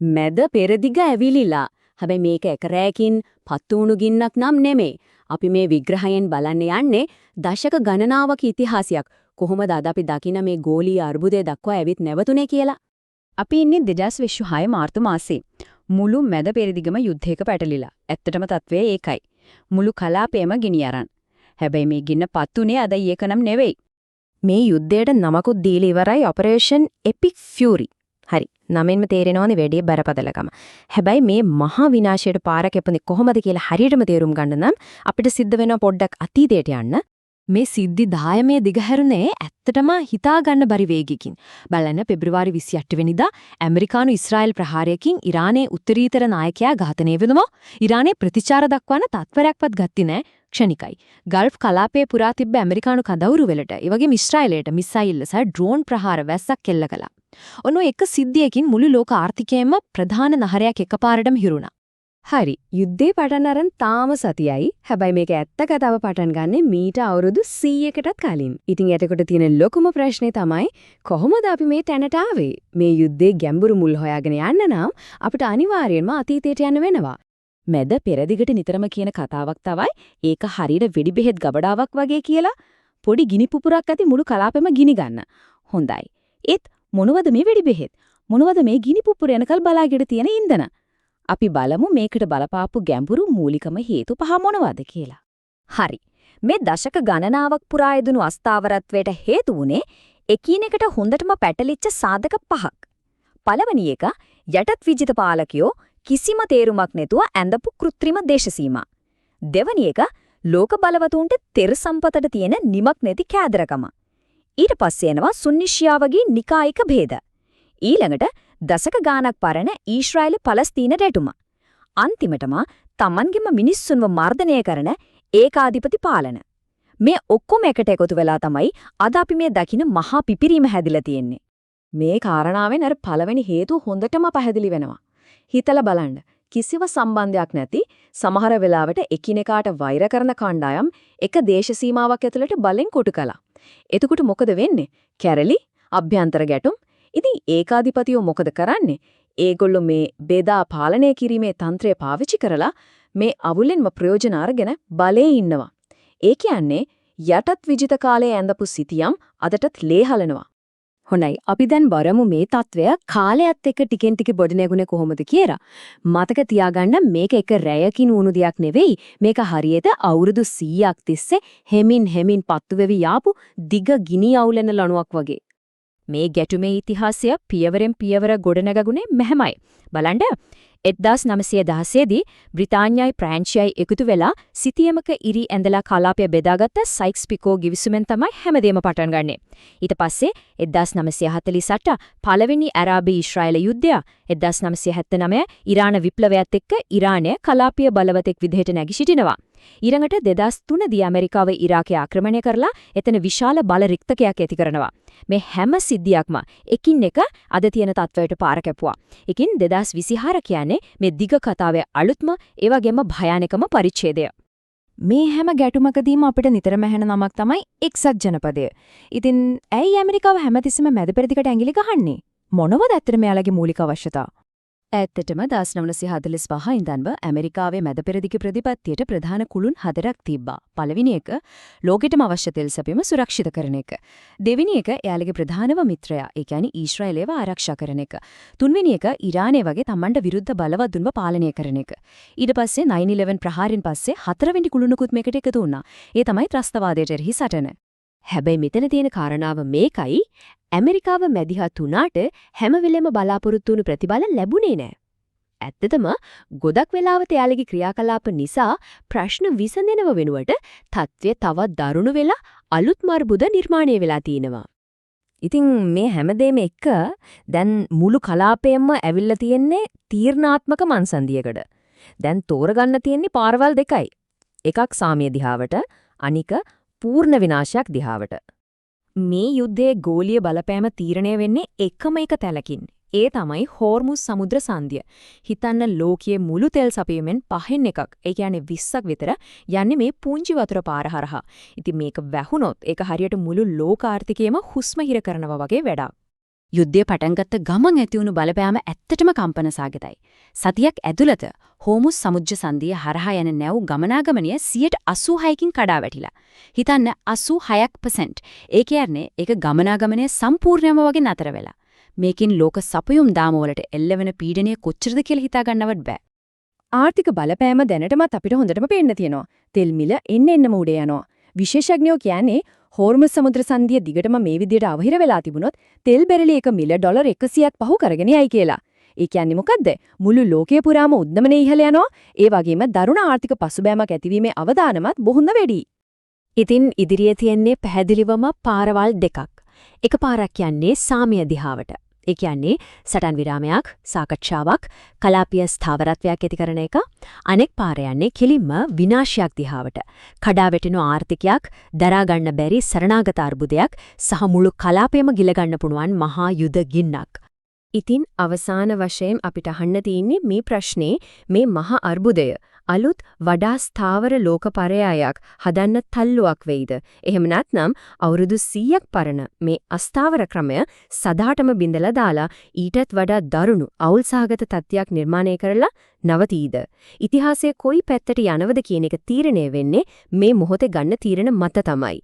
මැද පෙරදිග ඇවිලිලා. හැබැයි මේක එක රැයකින් පත්තු වුණු ගින්නක් නම් නෙමෙයි. අපි මේ විග්‍රහයෙන් බලන්න යන්නේ දශක ගණනාවක ඉතිහාසයක්. කොහොමද අද අපි දකින මේ ගෝලීය අර්බුදය දක්වා ඇවිත් නැවතුනේ කියලා. අපි ඉන්නේ 2026 මාර්තු මාසේ. මුළු මැද පෙරදිගම යුද්ධයක පැටලිලා. ඇත්තටම තත්වය ඒකයි. මුළු කලාපයම ගිනි අරන්. හැබැයි මේ ගින්න පත්තුනේ අද ඊයකනම් නෙවෙයි. මේ යුද්ධයට නමකුත් දීලා ඉවරයි ඔපරේෂන් එපික් ෆියුරි. හරි. නමෙන්ම තේරෙනවනේ වැඩි බරපතලකම. හැබැයි මේ මහා විනාශයට පාර කැපුණේ කොහොමද කියලා හරියටම තේරුම් ගන්න නම් අපිට සිද්ධ වෙන පොඩ්ඩක් අතීතයට යන්න. මේ සිද්ධි 10 මේ දිගහැරුණේ ඇත්තටම හිතා ගන්න බරි වේගයකින්. බලන්න පෙබරවාරි 28 වෙනිදා ඇමරිකානු ඊශ්‍රායෙල් ප්‍රහාරයකින් ඉරානයේ උත්තරීතර නායකයා ඝාතනය වෙනවා. ඉරානයේ ප්‍රතිචාර දක්වන තත්පරයක්වත් ගත්තේ නැහැ. ක්ෂණිකයි. ගල්ෆ් කලාපයේ පුරා තිබ්බ ඇමරිකානු කඳවුරු වලට, ඒ වගේම ඊශ්‍රායලයට මිසයිල් සහ ඩ්‍රෝන් ප්‍රහාර වැස්සක් කෙල්ල කළා. ඔන්න එක සිද්ධියකින් මුළු ලෝක ආර්ථිකයේම ප්‍රධාන නහරයක් එකපාරටම හිරුණා. හරි. යුද්ධේ පටන් අරන් තාම සතියයි. හැබැයි මේක ඇත්ත කතාව පටන් ගන්නෙ මීට අවුරුදු 100කටත් කලින්. ඉතින් එතකොට තියෙන ලොකුම ප්‍රශ්නේ තමයි කොහොමද අපි මේ තැනට ආවේ? මේ යුද්ධේ ගැඹුරු මුල් හොයාගෙන යන්න නම් අපිට අනිවාර්යයෙන්ම අතීතයට යන්න වෙනවා. මැද පෙරදිගට නිතරම කියන කතාවක් තමයි ඒක හරියට වෙඩි බෙහෙත් ගබඩාවක් වගේ කියලා. පොඩි ගිනි පුපුරක් ඇති මුළු කලාපෙම ගිනි ගන්න. හොඳයි. ඒත් මොනවද මේ වෙඩි බෙහෙත්? මොනවද මේ ගිනි පුපුර යනකල් බලාගෙන තියෙන ඉන්ධන? අපි බලමු මේකට බලපාපු ගැඹුරු මූලිකම හේතු පහ මොනවද කියලා. හරි. මේ දශක ගණනාවක් පුරා යෙදුණු අස්ථාවරත්වයට හේතු වුණේ එකිනෙකට හොඳටම පැටලිච්ච සාධක පහක්. පළවෙනි එක යටත් විජිත පාලකයෝ කිසිම තේරුමක් නැතුව ඇඳපු කෘත්‍රිම දේශසීමා. දෙවැනි එක ලෝක බලවතුන්ට තෙර සම්පතට තියෙන නිමක් නැති කෑදරකම. ඊට පස්සේ එනවා සුන්නිෂියා වගේ නිකායික ભેද. ඊළඟට දශක ගානක් පරණ ඊශ්‍රායල පලස්තීන රැටුම. අන්තිමටම තමන්ගෙම මිනිස්සුන්ව මර්ධනය කරන ඒකාධිපති පාලන. මේ ඔක්කොම එකට එකතු වෙලා තමයි අද අපි මේ දකින මහා පිපිරීම හැදිලා තියෙන්නේ. මේ කාරණාවෙන් අර පළවෙනි හේතුව හොඳටම පැහැදිලි වෙනවා. හිතලා බලන්න. කිසිව සම්බන්ධයක් නැති සමහර වෙලාවට එකිනෙකාට වෛර කරන කණ්ඩායම් එක දේශ සීමාවක් ඇතුළට බලෙන් කොටු කළා. එතකොට මොකද වෙන්නේ? කැරලි, අභ්‍යන්තර ගැටුම්. ඉතින් ඒකාධිපතියෝ මොකද කරන්නේ? ඒගොල්ලෝ මේ බෙදා පාලනය කිරීමේ තන්ත්‍රය පාවිච්චි කරලා මේ අවුලෙන්ම ප්‍රයෝජන අරගෙන බලේ ඉන්නවා. ඒ කියන්නේ යටත් විජිත කාලයේ ඇඳපු සිටියම් අදටත් ලේහලනවා. හොඳයි. අපි දැන් බලමු මේ తත්වය කාලයත් එක්ක ටිකෙන් ටික බොඩ නැගුණේ කොහොමද කියලා. මතක තියාගන්න මේක එක රැයකින් වුණු දෙයක් නෙවෙයි. මේක හරියට අවුරුදු 100ක් තිස්සේ හෙමින් පත්තු වෙවි යාපු දිග ගිනි අවුලන ලණුවක් වගේ. මේ ගැටුමේ ඉතිහාසය පියවරෙන් පියවර ගොඩනගගුණේ මෙහෙමයි. බලන්න 1916 දී බ්‍රිතාන්‍යයි ප්‍රංශයයි එකතු වෙලා සිතියමක ඉරි ඇඳලා කලාපය බෙදාගත්ත සයික්ස් පිකෝ ගිවිසුමෙන් තමයි හැමදේම පටන් ගන්නෙ. ඊට පස්සේ 1948 පළවෙනි අරාබි ඊශ්‍රායල යුද්ධය, 1979 ඉරාන විප්ලවයත් එක්ක ඉරානය කලාපීය බලවතෙක් විදිහට නැගී සිටිනවා. ඊළඟට 2003 දී ඇමරිකාව ඉරාකය ආක්‍රමණය කරලා එතන විශාල බල රික්තකයක් ඇති කරනවා. මේ හැම සිද්ධියක්ම එකින් එක අද තියෙන තත්වයට පාර කැපුවා. එකින් 2024 කියන්නේ මේ දිග කතාවේ අලුත්ම ඒ වගේම භයානකම පරිච්ඡේදය. මේ හැම ගැටුමකදීම අපිට නිතරම ඇහෙන නමක් තමයි එක්සත් ජනපදය. ඉතින් ඇයි ඇමරිකාව හැමතිස්සෙම මැද පෙරදිගට ඇඟිලි ගහන්නේ? මොනවද ඇත්තට මෙයාලගේ මූලික අවශ්‍යතා? ඇත්තටම 1945 ඉඳන්ම ඇමරිකාවේ මැද පෙරදිග ප්‍රතිපත්තියට ප්‍රධාන කුළුන් 4ක් තිබ්බා. පළවෙනි එක ලෝකෙටම අවශ්‍ය තෙල් සැපීම සුරක්ෂිත කරන එක. දෙවෙනි එක එයාලගේ ප්‍රධානම මිත්‍රයා, ඒ කියන්නේ ඊශ්‍රායලයව ආරක්ෂා කරන එක. තුන්වෙනි එක ඉරානය වගේ තමන්ට විරුද්ධ බලවත්තුන්ව පාලනය කරන එක. ඊට පස්සේ 9/11 ප්‍රහාරයෙන් පස්සේ හතරවෙනි කුළුණකුත් මේකට එකතු වුණා. ඒ තමයි ත්‍රස්තවාදයට එරෙහි සටන. හැබැයි මෙතන තියෙන කාරණාව මේකයි ඇමරිකාව මැදිහත් වුණාට හැම වෙලෙම බලාපොරොත්තු වුණු ප්‍රතිඵල ලැබුණේ නැහැ. ඇත්තටම ගොඩක් වෙලාවට එයාලගේ ක්‍රියාකලාප නිසා ප්‍රශ්න විසඳෙනව වෙනුවට තත්ත්වය තවත් දරුණු වෙලා අලුත් මර්බුද නිර්මාණය වෙලා තියෙනවා. ඉතින් මේ හැමදේම එක්ක දැන් මුළු කලාපයම ඇවිල්ලා තියෙන්නේ තීර්ණාත්මක මන්සන්දියකට. දැන් තෝරගන්න තියෙන්නේ පාරවල් දෙකයි. එකක් සාමිය දිහාවට, අනික පූර්ණ විනාශයක් දිහාවට. මේ යුද්ධයේ ගෝලීය බලපෑම තීරණය වෙන්නේ එකම එක තැලකින්. ඒ තමයි හෝර්මුස් සමුද්‍ර සංධිය. හිතන්න ලෝකයේ මුළු තෙල් සපයීමෙන් 5න් එකක්, ඒ කියන්නේ 20ක් විතර යන්නේ මේ පුංචි වතුර පාර හරහා. ඉතින් මේක වැහුනොත් ඒක හරියට මුළු ලෝක ආර්ථිකයම හුස්ම හිර කරනවා වගේ වැඩක්. යුද්ධය පටන් ගත්ත ගමන් ඇති වුණු බලපෑම ඇත්තටම කම්පන සාගතයි. සතියක් ඇතුළත හෝමුස් සමුද්‍ර සංධිය හරහා යන නැව් ගමනාගමනය 86%කින් කඩා වැටිලා. හිතන්න 86%. ඒ කියන්නේ ඒක ගමනාගමනය සම්පූර්ණයම වගේ නතර වෙලා. මේකින් ලෝක සපයුම් දාම වලට එල්ලවෙන පීඩනය කොච්චරද කියලා හිතා ගන්නවත් බෑ. ආර්ථික බලපෑම දැනටමත් අපිට හොඳටම පේන්න තියෙනවා. තෙල් මිල එන්න උඩේ යනවා. විශේෂඥයෝ කියන්නේ හෝර්මුස් සමුද්‍ර සංධිය දිගටම මේ විදිහට අවහිර වෙලා තිබුණොත් තෙල් බැරලි එක මිල ඩොලර් 100ක් පහු කරගෙන යයි කියලා. ඒ කියන්නේ මොකද්ද? මුළු ලෝකයේ පුරාම උද්දමනයේ ඉහළ යනවා. ඒ වගේම දරුණ ආර්ථික පසුබෑමක් ඇතිවීමේ අවදානමත් බොහොඳ වැඩි. ඉතින් ඉදිරියේ තියෙන්නේ පැහැදිලිවම පාරවල් දෙකක්. එක පාරක් කියන්නේ සාමය දිහාවට. ඒ කියන්නේ සටන් විරාමයක්, සාකච්ඡාවක්, කලාපීය ස්ථාවරත්වයක් ඇති කරන එක. අනෙක් පාර යන්නේ කෙලින්ම විනාශයක් දිහාවට. කඩා වැටෙන ආර්ථිකයක්, දරා ගන්න බැරි සරණාගත අර්බුදයක් සහ මුළු කලාපයම ගිල ගන්න පුළුවන් මහා යුද ගින්නක්. ඉතින් අවසාන වශයෙන් අපිට අහන්න තියෙන්නේ මේ ප්‍රශ්නේ මේ මහා අර්බුදය අලුත් වඩා ස්ථාවර ලෝකපරයායක් හදන්න තල්ලුවක් වෙයිද? එහෙම නැත්නම් අවුරුදු 100ක් පරණ මේ අස්ථාවර ක්‍රමය සදාටම බිඳලා දාලා ඊටත් වඩා දරුණු අවුල්සහගත තත්ත්වයක් නිර්මාණය කරලා නවතීද? ඉතිහාසයේ කොයි පැත්තට යනවද කියන එක තීරණය වෙන්නේ මේ මොහොතේ ගන්න තීරණ මත තමයි.